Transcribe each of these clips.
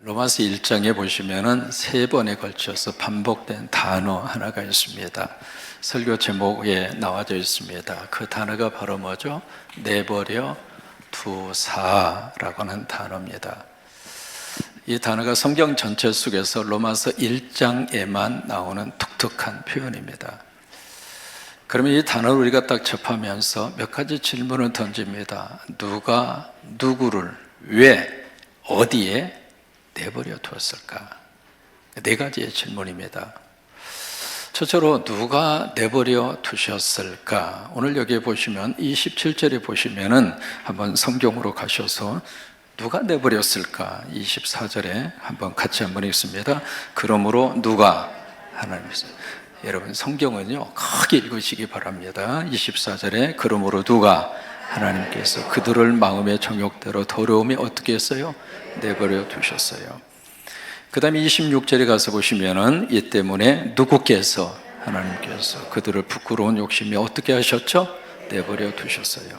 로마서 1장에 보시면은 3번에 걸쳐서 반복된 단어 하나가 있습니다. 설교 제목에 나와져 있습니다. 그 단어가 바로 뭐죠? 내버려 두사라고 하는 단어입니다. 이 단어가 성경 전체 속에서 로마서 1장에만 나오는 독특한 표현입니다. 그러면 이 단어를 우리가 딱 접하면서 몇 가지 질문을 던집니다. 누가 누구를 왜 어디에 내버려 두었을까? 4가지의 질문입니다. 첫째로 누가 내버려 두셨을까? 오늘 여기에 보시면 27절에 보시면은 한번 성경으로 가셔서 누가 내버렸을까? 24절에 한번 같이 한번 읽습니다. 그러므로 누가 하나님께서, 여러분 성경은요 크게 읽으시기 바랍니다. 24절에 그러므로 누가 하나님께서 그들을 마음의 정욕대로 더러움이 어떻게 했어요? 내버려 두셨어요. 그 다음에 26절에 가서 보시면은 이 때문에 누구께서 하나님께서 그들을 부끄러운 욕심이 어떻게 하셨죠? 내버려 두셨어요.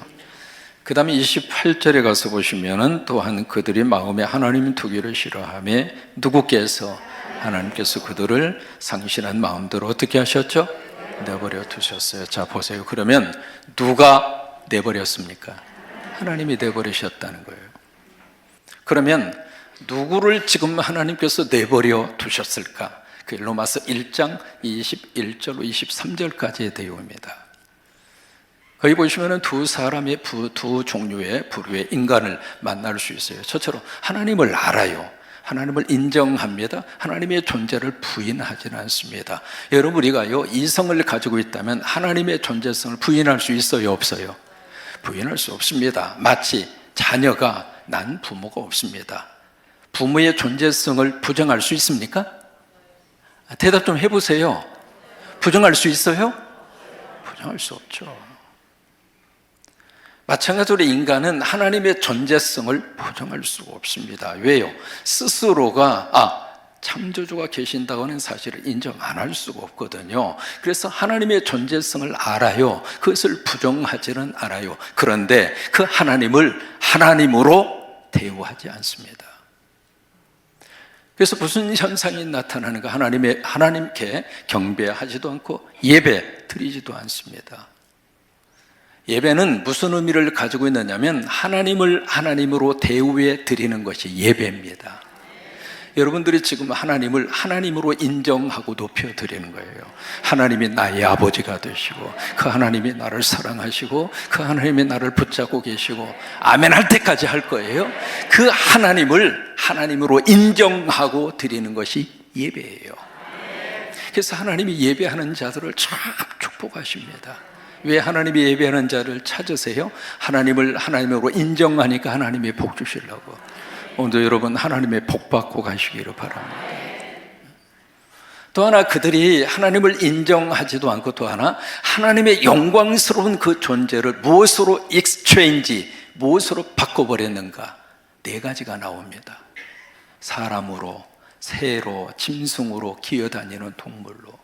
그 다음에 28절에 가서 보시면은 또한 그들이 마음에 하나님 두기를 싫어하며 누구께서 하나님께서 그들을 상실한 마음대로 어떻게 하셨죠? 내버려 두셨어요. 자 보세요. 그러면 누가 내버렸습니까? 하나님이 내버리셨다는 거예요. 그러면 누구를 지금 하나님께서 내버려 두셨을까? 그 로마서 1장 21절로 23절까지의 내용입니다. 거기 보시면 두 사람의 두 종류의 부류의 인간을 만날 수 있어요. 첫째로 하나님을 알아요. 하나님을 인정합니다. 하나님의 존재를 부인하지는 않습니다. 여러분 우리가요 이성을 가지고 있다면 하나님의 존재성을 부인할 수 있어요? 없어요? 부인할 수 없습니다. 마치 자녀가 난 부모가 없습니다. 부모의 존재성을 부정할 수 있습니까? 대답 좀 해보세요. 부정할 수 있어요? 부정할 수 없죠. 마찬가지로 인간은 하나님의 존재성을 부정할 수가 없습니다. 왜요? 스스로가 창조주가 계신다고 하는 사실을 인정 안 할 수가 없거든요. 그래서 하나님의 존재성을 알아요. 그것을 부정하지는 않아요. 그런데 그 하나님을 하나님으로 대우하지 않습니다. 그래서 무슨 현상이 나타나는가? 하나님께 경배하지도 않고 예배 드리지도 않습니다. 예배는 무슨 의미를 가지고 있느냐면 하나님을 하나님으로 대우해 드리는 것이 예배입니다. 여러분들이 지금 하나님을 하나님으로 인정하고 높여 드리는 거예요. 하나님이 나의 아버지가 되시고 그 하나님이 나를 사랑하시고 그 하나님이 나를 붙잡고 계시고 아멘 할 때까지 할 거예요. 그 하나님을 하나님으로 인정하고 드리는 것이 예배예요. 그래서 하나님이 예배하는 자들을 참 축복하십니다. 왜 하나님이 예배하는 자를 찾으세요? 하나님을 하나님으로 인정하니까 하나님이 복 주시려고. 오늘도 여러분 하나님의 복 받고 가시기를 바랍니다. 또 하나 그들이 하나님을 인정하지도 않고 또 하나 하나님의 영광스러운 그 존재를 무엇으로 익스체인지 무엇으로 바꿔버렸는가? 4가지가 나옵니다. 사람으로, 새로, 짐승으로, 기어다니는 동물로.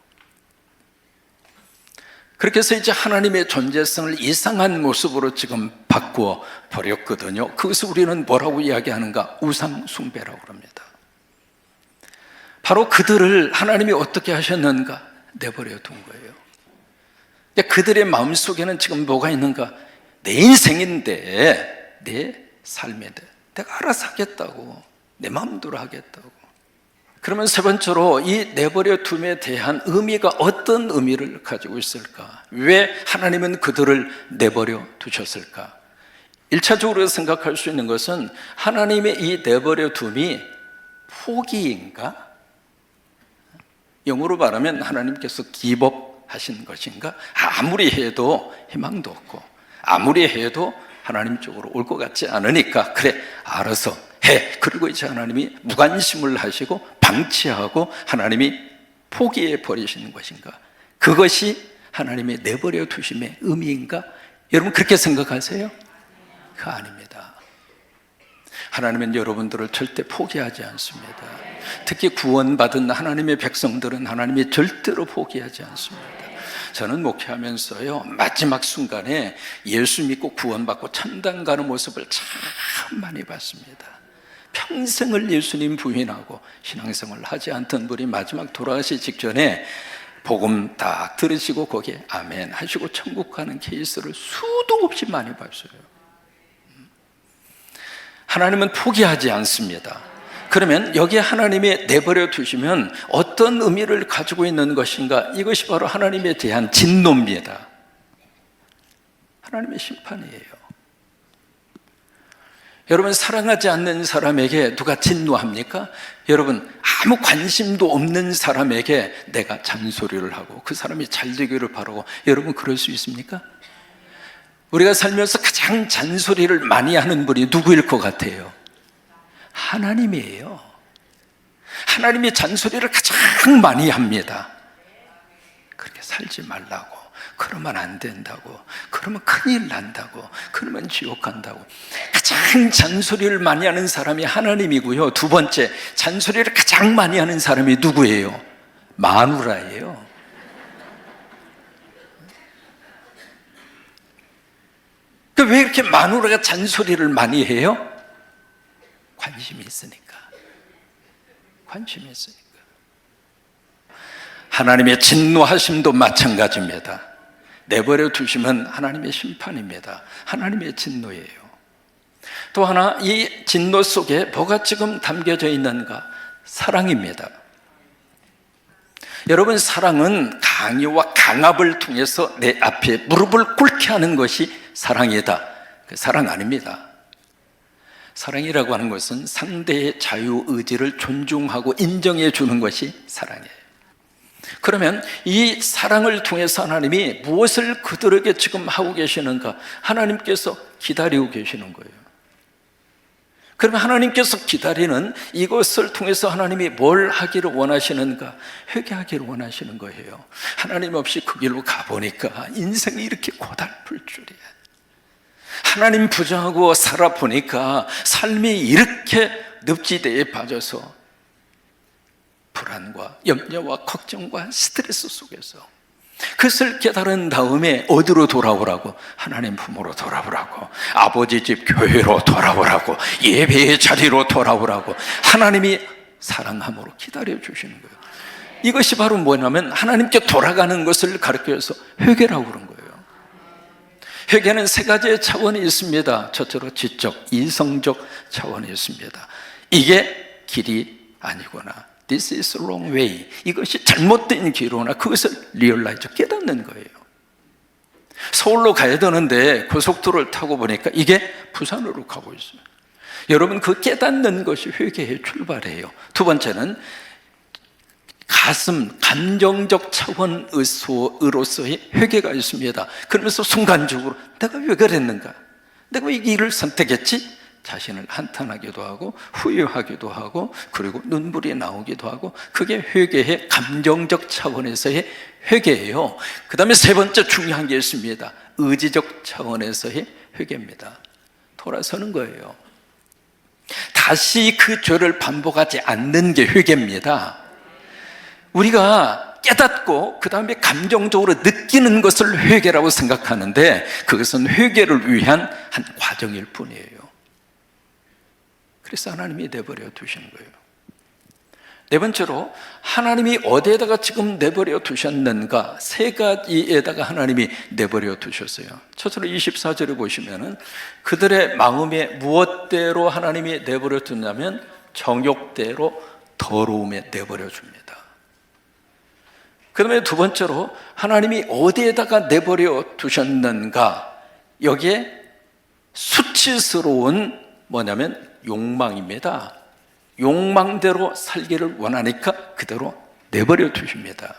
그렇게 해서 이제 하나님의 존재성을 이상한 모습으로 지금 바꾸어 버렸거든요. 그것을 우리는 뭐라고 이야기하는가? 우상 숭배라고 합니다. 바로 그들을 하나님이 어떻게 하셨는가? 내버려 둔 거예요. 그들의 마음속에는 지금 뭐가 있는가? 내 인생인데, 내 삶인데 내가 알아서 하겠다고, 내 마음대로 하겠다고. 그러면 3번째로 이 내버려 둠에 대한 의미가 어떤 의미를 가지고 있을까? 왜 하나님은 그들을 내버려 두셨을까? 1차적으로 생각할 수 있는 것은 하나님의 이 내버려 둠이 포기인가? 영어로 말하면 하나님께서 기법하신 것인가? 아무리 해도 희망도 없고 아무리 해도 하나님 쪽으로 올 것 같지 않으니까 그래 알아서 해. 그리고 이제 하나님이 무관심을 하시고 방치하고 하나님이 포기해 버리시는 것인가? 그것이 하나님의 내버려 두심의 의미인가? 여러분 그렇게 생각하세요? 그거 아닙니다. 하나님은 여러분들을 절대 포기하지 않습니다. 특히 구원받은 하나님의 백성들은 하나님이 절대로 포기하지 않습니다. 저는 목회하면서요, 마지막 순간에 예수 믿고 구원받고 천당 가는 모습을 참 많이 봤습니다. 평생을 예수님 부인하고 신앙생활을 하지 않던 분이 마지막 돌아가시기 직전에 복음 딱 들으시고 거기에 아멘 하시고 천국 가는 케이스를 수도 없이 많이 봤어요. 하나님은 포기하지 않습니다. 그러면 여기에 하나님이 내버려 두시면 어떤 의미를 가지고 있는 것인가? 이것이 바로 하나님에 대한 진노입니다. 하나님의 심판이에요. 여러분, 사랑하지 않는 사람에게 누가 진노합니까? 여러분, 아무 관심도 없는 사람에게 내가 잔소리를 하고 그 사람이 잘 되기를 바라고, 여러분 그럴 수 있습니까? 우리가 살면서 가장 잔소리를 많이 하는 분이 누구일 것 같아요? 하나님이에요. 하나님이 잔소리를 가장 많이 합니다. 그렇게 살지 말라고, 그러면 안 된다고, 그러면 큰일 난다고, 그러면 지옥 간다고. 가장 잔소리를 많이 하는 사람이 하나님이고요. 두 번째, 잔소리를 가장 많이 하는 사람이 누구예요? 마누라예요. 왜 이렇게 마누라가 잔소리를 많이 해요? 관심이 있으니까. 관심이 있으니까. 하나님의 진노하심도 마찬가지입니다. 내버려 두시면 하나님의 심판입니다. 하나님의 진노예요. 또 하나, 이 진노 속에 뭐가 지금 담겨져 있는가? 사랑입니다. 여러분, 사랑은 강요와 강압을 통해서 내 앞에 무릎을 꿇게 하는 것이 사랑이다. 사랑 아닙니다. 사랑이라고 하는 것은 상대의 자유의지를 존중하고 인정해 주는 것이 사랑이에요. 그러면 이 사랑을 통해서 하나님이 무엇을 그들에게 지금 하고 계시는가? 하나님께서 기다리고 계시는 거예요. 그러면 하나님께서 기다리는 이것을 통해서 하나님이 뭘 하기를 원하시는가? 회개하기를 원하시는 거예요. 하나님 없이 그 길로 가보니까 인생이 이렇게 고달플 줄이야. 하나님 부정하고 살아보니까 삶이 이렇게 늪지대에 빠져서 불안과 염려와 걱정과 스트레스 속에서 그것을 깨달은 다음에 어디로 돌아오라고? 하나님 품으로 돌아오라고, 아버지 집 교회로 돌아오라고, 예배의 자리로 돌아오라고 하나님이 사랑함으로 기다려 주시는 거예요. 이것이 바로 뭐냐면 하나님께 돌아가는 것을 가르쳐서 회개라고 그런 거예요. 회개는 세 가지의 차원이 있습니다. 첫째로 지적, 이성적 차원이 있습니다. 이게 길이 아니구나, This is wrong way, 이것이 잘못된 길이구나, 그것을 리얼라이즈, 깨닫는 거예요. 서울로 가야 되는데 고속도로를 타고 보니까 이게 부산으로 가고 있어요. 여러분, 그 깨닫는 것이 회개의 출발이에요. 두 번째는 가슴, 감정적 차원으로서의 회개가 있습니다. 그러면서 순간적으로 내가 왜 그랬는가? 내가 왜 이 길을 선택했지? 자신을 한탄하기도 하고 후회하기도 하고 그리고 눈물이 나오기도 하고, 그게 회개의 감정적 차원에서의 회개예요. 그 다음에 세 번째 중요한 게 있습니다. 의지적 차원에서의 회개입니다. 돌아서는 거예요. 다시 그 죄를 반복하지 않는 게 회개입니다. 우리가 깨닫고 그 다음에 감정적으로 느끼는 것을 회개라고 생각하는데 그것은 회개를 위한 한 과정일 뿐이에요. 그래서 하나님이 내버려 두시는 거예요. 네 번째로, 하나님이 어디에다가 지금 내버려 두셨는가? 세 가지에다가 하나님이 내버려 두셨어요. 첫째로 24절에 보시면은 그들의 마음에 무엇대로 하나님이 내버려 두냐면 정욕대로 더러움에 내버려 줍니다. 그 다음에 두 번째로, 하나님이 어디에다가 내버려 두셨는가? 여기에 수치스러운 뭐냐면 욕망입니다. 욕망대로 살기를 원하니까 그대로 내버려 두십니다.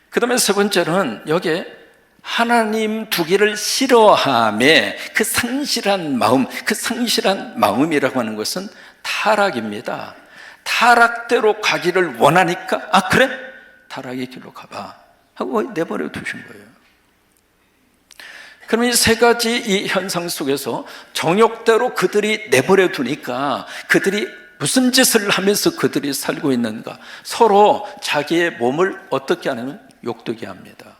그 다음에 세 번째는 여기에 하나님 두기를 싫어함에 그 상실한 마음, 그 상실한 마음이라고 하는 것은 타락입니다. 타락대로 가기를 원하니까 아 그래? 타락의 길로 가봐 하고 내버려 두신 거예요. 그러면 이 세 가지 이 현상 속에서 정욕대로 그들이 내버려 두니까 그들이 무슨 짓을 하면서 그들이 살고 있는가? 서로 자기의 몸을 어떻게 하냐면 욕되게 합니다.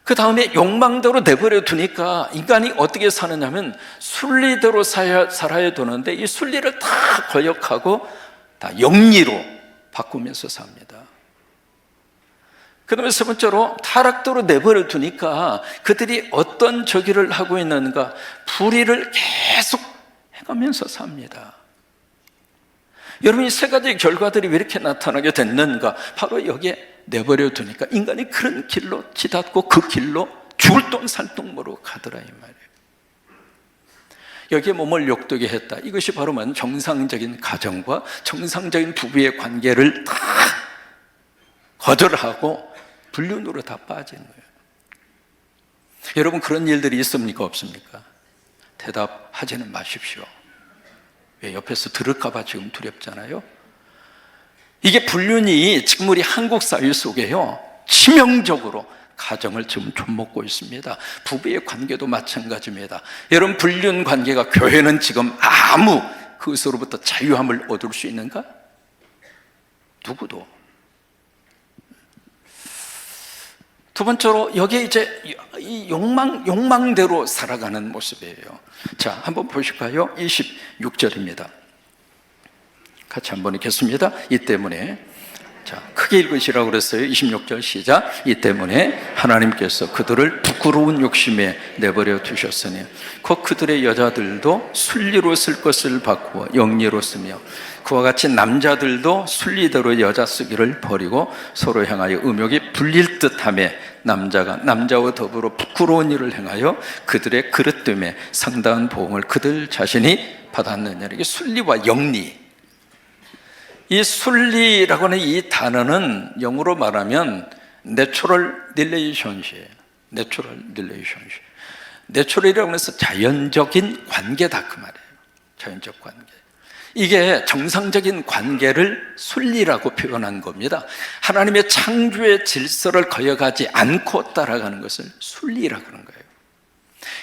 그 다음에 욕망대로 내버려 두니까 인간이 어떻게 사느냐면 순리대로 살아야 되는데 이 순리를 다 거역하고 다 영리로 바꾸면서 삽니다. 그 다음에 세 번째로 타락대로 내버려 두니까 그들이 어떤 저기를 하고 있는가? 불의를 계속 해가면서 삽니다. 여러분, 이 세 가지 결과들이 왜 이렇게 나타나게 됐는가? 바로 여기에 내버려 두니까 인간이 그런 길로 치닫고 그 길로 죽을 돈 살 돈으로 가더라 이 말이에요. 여기에 몸을 욕되게 했다. 이것이 바로 정상적인 가정과 정상적인 부부의 관계를 다 거절하고 불륜으로 다 빠지는 거예요. 여러분, 그런 일들이 있습니까? 없습니까? 대답하지는 마십시오. 왜? 옆에서 들을까 봐 지금 두렵잖아요. 이게 불륜이 지금 우리 한국 사회 속에요, 치명적으로 가정을 지금 좀먹고 있습니다. 부부의 관계도 마찬가지입니다. 여러분, 불륜 관계가 교회는 지금 아무 그것으로부터 자유함을 얻을 수 있는가? 누구도. 두 번째로 여기에 이제 이 욕망대로 살아가는 모습이에요. 자, 한번 보실까요? 26절입니다. 같이 한번 읽겠습니다. 이 때문에, 자, 크게 읽으시라고 그랬어요. 26절 시작. 이 때문에 하나님께서 그들을 부끄러운 욕심에 내버려 두셨으니 곧 그들의 여자들도 순리로 쓸 것을 바꾸어 영리로 쓰며 그와 같이 남자들도 순리대로 여자 쓰기를 버리고 서로 향하여 음욕이 불릴 듯하며 남자가 남자와 더불어 부끄러운 일을 행하여 그들의 그릇 때문에 상당한 보응을 그들 자신이 받았느냐. 이게 순리와 영리. 이 순리라고 하는 이 단어는 영어로 말하면 Natural Relationship. Natural Relationship. Natural이라고 해서 자연적인 관계다 그 말이에요. 자연적 관계. 이게 정상적인 관계를 순리라고 표현한 겁니다. 하나님의 창조의 질서를 거역하지 않고 따라가는 것을 순리라고 하는 거예요.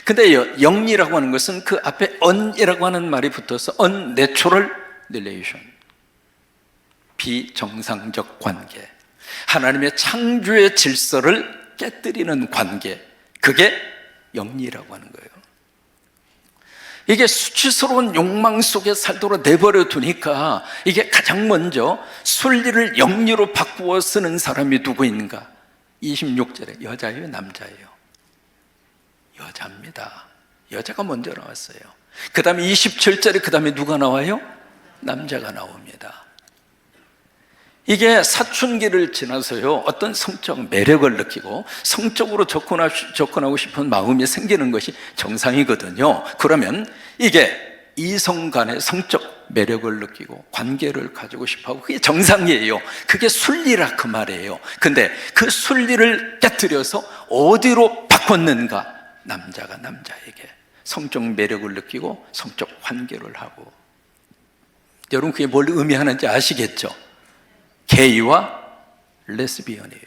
근데 영리라고 하는 것은 그 앞에 un이라고 하는 말이 붙어서 unnatural relation, 비정상적 관계, 하나님의 창조의 질서를 깨뜨리는 관계, 그게 영리라고 하는 거예요. 이게 수치스러운 욕망 속에 살도록 내버려 두니까 이게 가장 먼저 순리를 영리로 바꾸어 쓰는 사람이 누구 있는가? 26절에 여자예요, 남자예요? 여자입니다. 여자가 먼저 나왔어요. 그 다음에 27절에 그 다음에 누가 나와요? 남자가 나옵니다. 이게 사춘기를 지나서요, 어떤 성적 매력을 느끼고 성적으로 접근하고 싶은 마음이 생기는 것이 정상이거든요. 그러면 이게 이성 간의 성적 매력을 느끼고 관계를 가지고 싶어하고 그게 정상이에요. 그게 순리라 그 말이에요. 근데 그 순리를 깨뜨려서 어디로 바꿨는가? 남자가 남자에게 성적 매력을 느끼고 성적 관계를 하고. 여러분, 그게 뭘 의미하는지 아시겠죠? 게이와 레스비언이에요.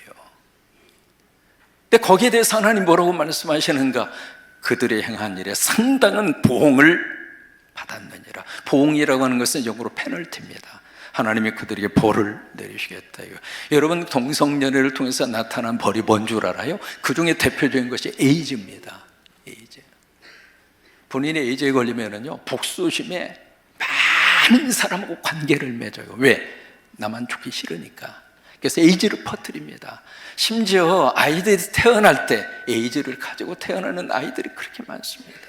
근데 거기에 대해서 하나님 뭐라고 말씀하시는가? 그들의 행한 일에 상당한 보응을 받았느니라. 보응이라고 하는 것은 영어로 페널티입니다. 하나님이 그들에게 벌을 내리시겠다. 여러분, 동성연애를 통해서 나타난 벌이 뭔 줄 알아요? 그 중에 대표적인 것이 에이즈입니다. 에이즈. 본인의 에이즈에 걸리면은요, 복수심에 많은 사람하고 관계를 맺어요. 왜? 나만 죽기 싫으니까. 그래서 에이즈를 퍼뜨립니다. 심지어 아이들이 태어날 때 에이즈를 가지고 태어나는 아이들이 그렇게 많습니다.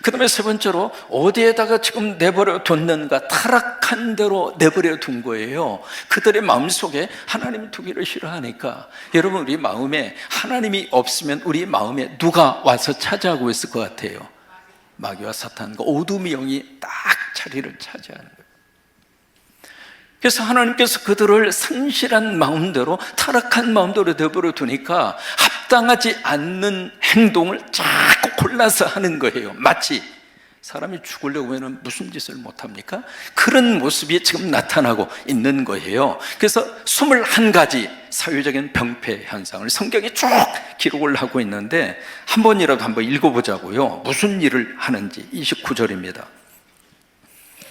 그 다음에 세 번째로 어디에다가 지금 내버려 뒀는가? 타락한 대로 내버려 둔 거예요. 그들의 마음속에 하나님 두기를 싫어하니까. 여러분, 우리 마음에 하나님이 없으면 우리 마음에 누가 와서 차지하고 있을 것 같아요? 마귀와 사탄과 어둠의 영이 딱 자리를 차지하는 거예요. 그래서 하나님께서 그들을 성실한 마음대로, 타락한 마음대로 내버려 두니까 합당하지 않는 행동을 자꾸 골라서 하는 거예요. 마치 사람이 죽으려고 하면 무슨 짓을 못합니까? 그런 모습이 지금 나타나고 있는 거예요. 그래서 21가지 사회적인 병폐 현상을 성경이 쭉 기록을 하고 있는데 한 번이라도 한번 읽어보자고요. 무슨 일을 하는지. 29절입니다.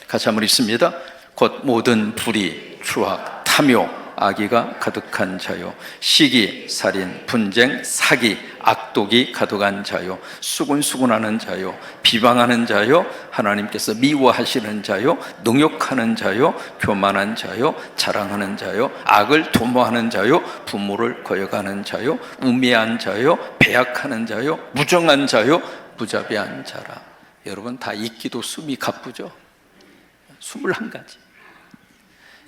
같이 한번 읽습니다. 곧 모든 불의, 추악, 탐욕, 악의가 가득한 자요, 시기, 살인, 분쟁, 사기, 악독이 가득한 자요, 수군수군하는 자요, 비방하는 자요, 하나님께서 미워하시는 자요, 능욕하는 자요, 교만한 자요, 자랑하는 자요, 악을 도모하는 자요, 부모를 거역하는 자요, 우매한 자요, 배약하는 자요, 무정한 자요, 무자비한 자라. 여러분 다 읽기도 숨이 가쁘죠? 21가지.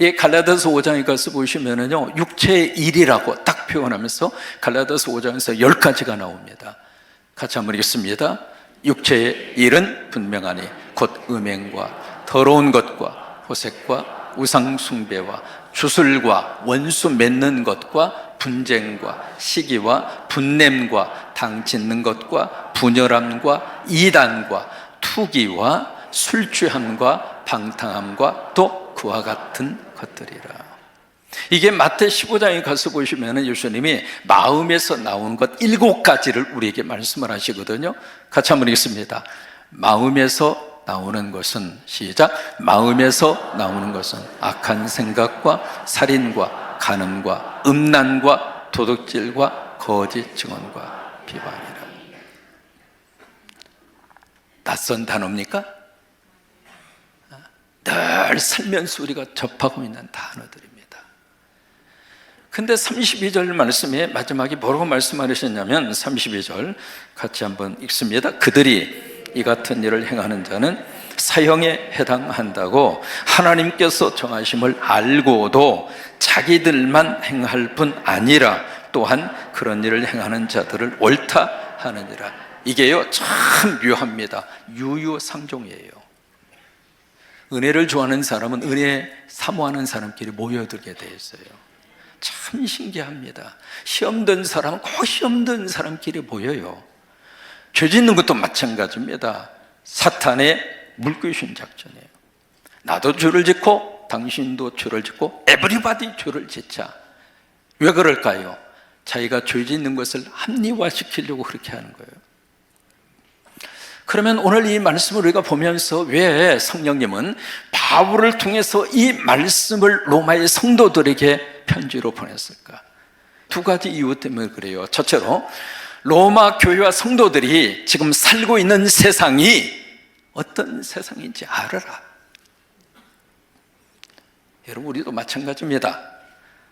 예, 갈라디아서 5장에 가서 보시면은요, 육체의 일이라고 딱 표현하면서 갈라디아서 5장에서 10가지가 나옵니다. 같이 한번 읽겠습니다. 육체의 일은 분명하니 곧 음행과 더러운 것과 호색과 우상숭배와 주술과 원수 맺는 것과 분쟁과 시기와 분냄과 당 짓는 것과 분열함과 이단과 투기와 술 취함과 방탕함과 또 그와 같은 것들이라. 이게 마태 15장에 가서 보시면 예수님이 마음에서 나오는 것 7가지를 우리에게 말씀을 하시거든요. 같이 한번 읽겠습니다. 마음에서 나오는 것은, 시작, 마음에서 나오는 것은 악한 생각과 살인과 간음과 음란과 도둑질과 거짓 증언과 비방이라. 낯선 단어입니까? 늘 살면서 우리가 접하고 있는 단어들입니다. 근데 32절 말씀에 마지막에 뭐라고 말씀하셨냐면 32절 같이 한번 읽습니다. 그들이 이 같은 일을 행하는 자는 사형에 해당한다고 하나님께서 정하심을 알고도 자기들만 행할 뿐 아니라 또한 그런 일을 행하는 자들을 옳다 하느니라. 이게요 참 묘합니다. 유유상종이에요. 은혜를 좋아하는 사람은 은혜 사모하는 사람끼리 모여들게 돼 있어요. 참 신기합니다. 시험 든 사람은 꼭 시험 든 사람끼리 모여요. 죄 짓는 것도 마찬가지입니다. 사탄의 물귀신 작전이에요. 나도 죄를 짓고 당신도 죄를 짓고 에브리바디 죄를 짓자. 왜 그럴까요? 자기가 죄 짓는 것을 합리화시키려고 그렇게 하는 거예요. 그러면 오늘 이 말씀을 우리가 보면서 왜 성령님은 바울을 통해서 이 말씀을 로마의 성도들에게 편지로 보냈을까? 2가지 이유 때문에 그래요. 첫째로 로마 교회와 성도들이 지금 살고 있는 세상이 어떤 세상인지 알아라. 여러분 우리도 마찬가지입니다.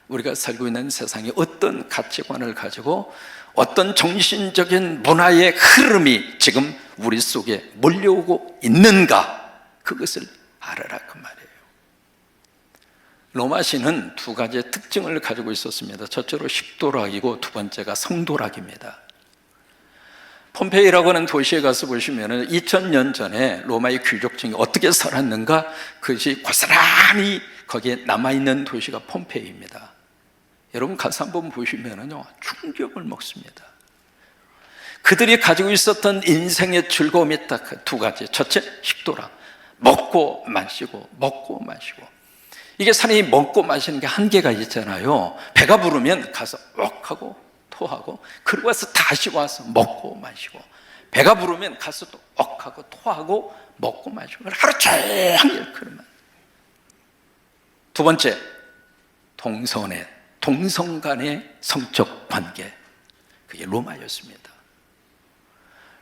우리가 살고 있는 세상이 어떤 가치관을 가지고 어떤 정신적인 문화의 흐름이 지금 우리 속에 몰려오고 있는가, 그것을 알아라 그 말이에요. 로마시는 2가지의 특징을 가지고 있었습니다. 첫째로 식도락이고 두 번째가 성도락입니다. 폼페이라고 하는 도시에 가서 보시면 2000년 전에 로마의 귀족층이 어떻게 살았는가, 그것이 고스란히 거기에 남아있는 도시가 폼페이입니다. 여러분 가서 한번 보시면요 충격을 먹습니다. 그들이 가지고 있었던 인생의 즐거움이 딱 2가지. 첫째, 식도락. 먹고 마시고 먹고 마시고. 이게 사람이 먹고 마시는 게 한계가 있잖아요. 배가 부르면 가서 억 하고 토하고, 그리고 와서 다시 와서 먹고 마시고, 배가 부르면 가서 또 억 하고 토하고 먹고 마시고, 하루 종일 그러면. 2번째, 동성 간의 성적 관계. 그게 로마였습니다.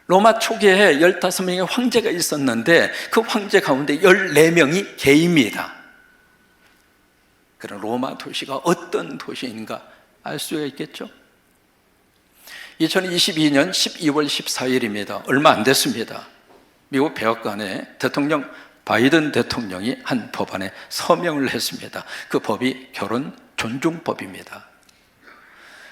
로마 초기에 15명의 황제가 있었는데 그 황제 가운데 14명이 게이입니다. 그럼 로마 도시가 어떤 도시인가 알 수가 있겠죠? 2022년 12월 14일입니다. 얼마 안 됐습니다. 미국 백악관에 바이든 대통령이 한 법안에 서명을 했습니다. 그 법이 결혼 존중법입니다.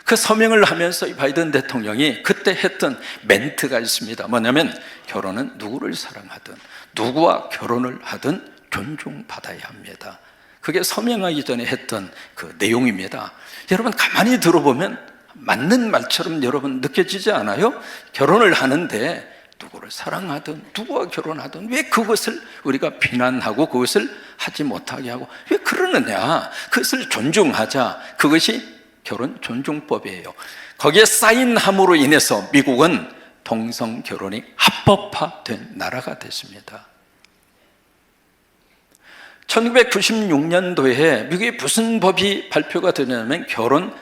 그 서명을 하면서 이 바이든 대통령이 그때 했던 멘트가 있습니다. 뭐냐면 결혼은 누구를 사랑하든 누구와 결혼을 하든 존중받아야 합니다. 그게 서명하기 전에 했던 그 내용입니다. 여러분 가만히 들어보면 맞는 말처럼 여러분 느껴지지 않아요? 결혼을 하는데 누구를 사랑하든 누구와 결혼하든 왜 그것을 우리가 비난하고 그것을 하지 못하게 하고 왜 그러느냐? 그것을 존중하자. 그것이 결혼 존중법이에요. 거기에 사인함으로 인해서 미국은 동성 결혼이 합법화된 나라가 됐습니다. 1996년도에 미국에 무슨 법이 발표가 되냐면 결혼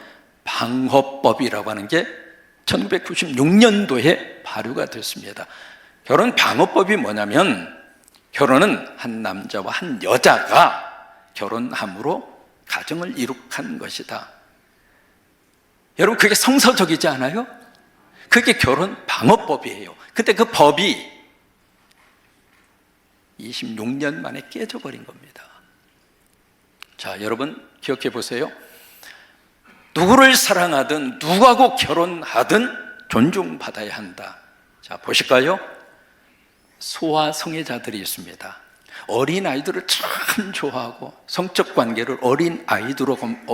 방어법이라고 하는 게 1996년도에 발효가 됐습니다. 결혼 방어법이 뭐냐면 결혼은 한 남자와 한 여자가 결혼함으로 가정을 이룩한 것이다. 여러분 그게 성서적이지 않아요? 그게 결혼 방어법이에요. 근데 그 법이 26년 만에 깨져버린 겁니다. 자, 여러분 기억해 보세요. 누구를 사랑하든 누구하고 결혼하든 존중받아야 한다. 자, 보실까요? 소아 성애자들이 있습니다. 어린아이들을 참 좋아하고 성적 관계를 어린아이들과만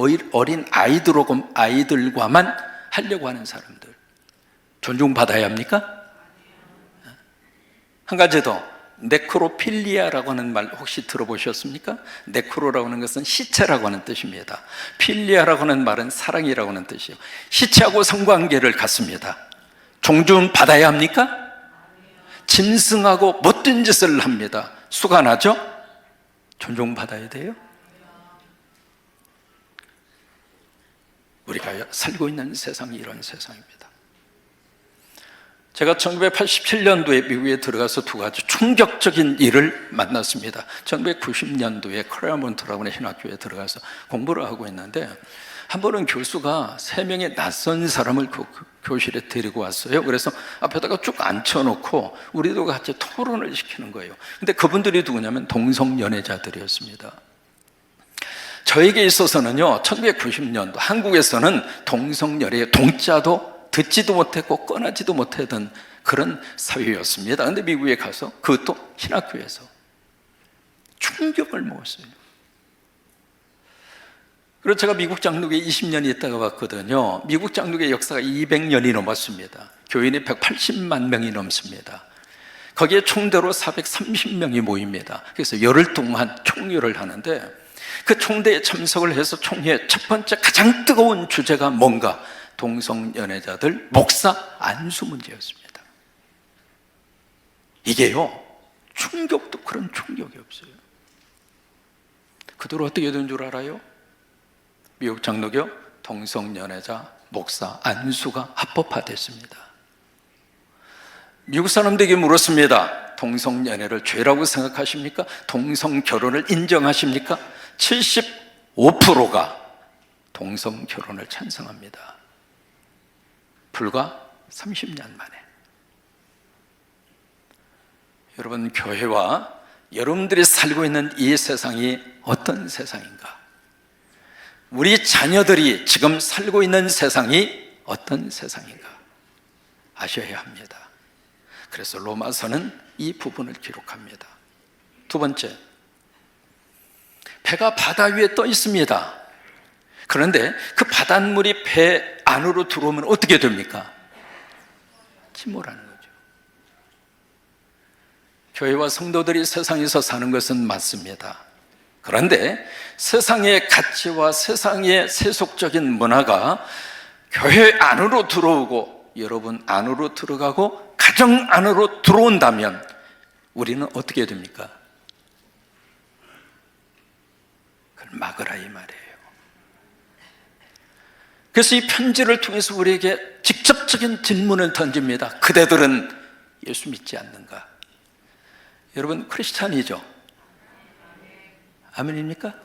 하려고 하는 사람들 존중받아야 합니까? 한 가지 더, 네크로필리아라고 하는 말 혹시 들어보셨습니까? 네크로라고 하는 것은 시체라고 하는 뜻입니다. 필리아라고 하는 말은 사랑이라고 하는 뜻이에요. 시체하고 성관계를 갖습니다. 존중받아야 합니까? 짐승하고 못된 짓을 합니다. 수가 나죠? 존중받아야 돼요? 우리가 살고 있는 세상이 이런 세상입니다. 제가 1987년도에 미국에 들어가서 두 가지 충격적인 일을 만났습니다. 1990년도에 크레아몬트라고 하는 신학교에 들어가서 공부를 하고 있는데 한 번은 교수가 3명의 낯선 사람을 교실에 데리고 왔어요. 그래서 앞에다가 쭉 앉혀놓고 우리도 같이 토론을 시키는 거예요. 근데 그분들이 누구냐면 동성연애자들이었습니다. 저에게 있어서는요, 1990년도 한국에서는 동성연애의 동자도 듣지도 못했고 꺼내지도 못하던 그런 사회였습니다. 그런데 미국에 가서 그것도 신학교에서 충격을 먹었어요. 그래서 제가 미국 장로교에 20년이 있다가 봤거든요. 미국 장로교의 역사가 200년이 넘었습니다. 교인이 180만 명이 넘습니다. 거기에 총대로 430명이 모입니다. 그래서 열흘 동안 총회를 하는데 그 총대에 참석을 해서 총회 첫 번째 가장 뜨거운 주제가 뭔가? 동성연애자들 목사 안수 문제였습니다. 이게요, 충격도 그런 충격이 없어요. 그들 어떻게 된 줄 알아요? 미국 장로교 동성연애자 목사 안수가 합법화됐습니다. 미국 사람들에게 물었습니다. 동성연애를 죄라고 생각하십니까? 동성결혼을 인정하십니까? 75%가 동성결혼을 찬성합니다. 불과 30년 만에. 여러분, 교회와 여러분들이 살고 있는 이 세상이 어떤 세상인가? 우리 자녀들이 지금 살고 있는 세상이 어떤 세상인가? 아셔야 합니다. 그래서 로마서는 이 부분을 기록합니다. 두 번째, 배가 바다 위에 떠 있습니다. 그런데 그 바닷물이 배 안으로 들어오면 어떻게 됩니까? 침몰하는 거죠. 교회와 성도들이 세상에서 사는 것은 맞습니다. 그런데 세상의 가치와 세상의 세속적인 문화가 교회 안으로 들어오고 여러분 안으로 들어가고 가정 안으로 들어온다면 우리는 어떻게 됩니까? 그걸 막으라 이 말이에요. 그래서 이 편지를 통해서 우리에게 직접적인 질문을 던집니다. 그대들은 예수 믿지 않는가? 여러분 크리스찬이죠? 아멘입니까?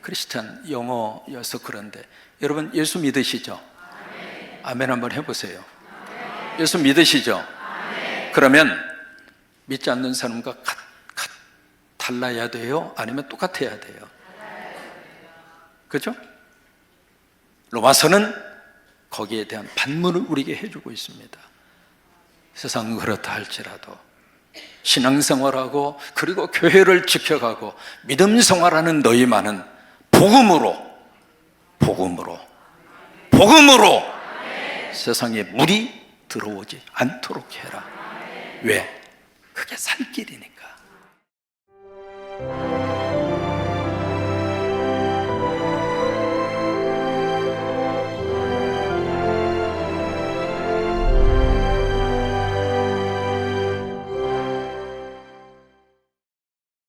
크리스찬 영어여서 그런데 여러분 예수 믿으시죠? 아멘 한번 해보세요. 예수 믿으시죠? 그러면 믿지 않는 사람과 달라야 돼요? 아니면 똑같아야 돼요? 그죠? 로마서는 거기에 대한 반문을 우리에게 해주고 있습니다. 세상은 그렇다 할지라도 신앙생활하고 그리고 교회를 지켜가고 믿음 생활하는 너희만은 복음으로 세상에 물이 들어오지 않도록 해라. 왜? 그게 살 길이니까.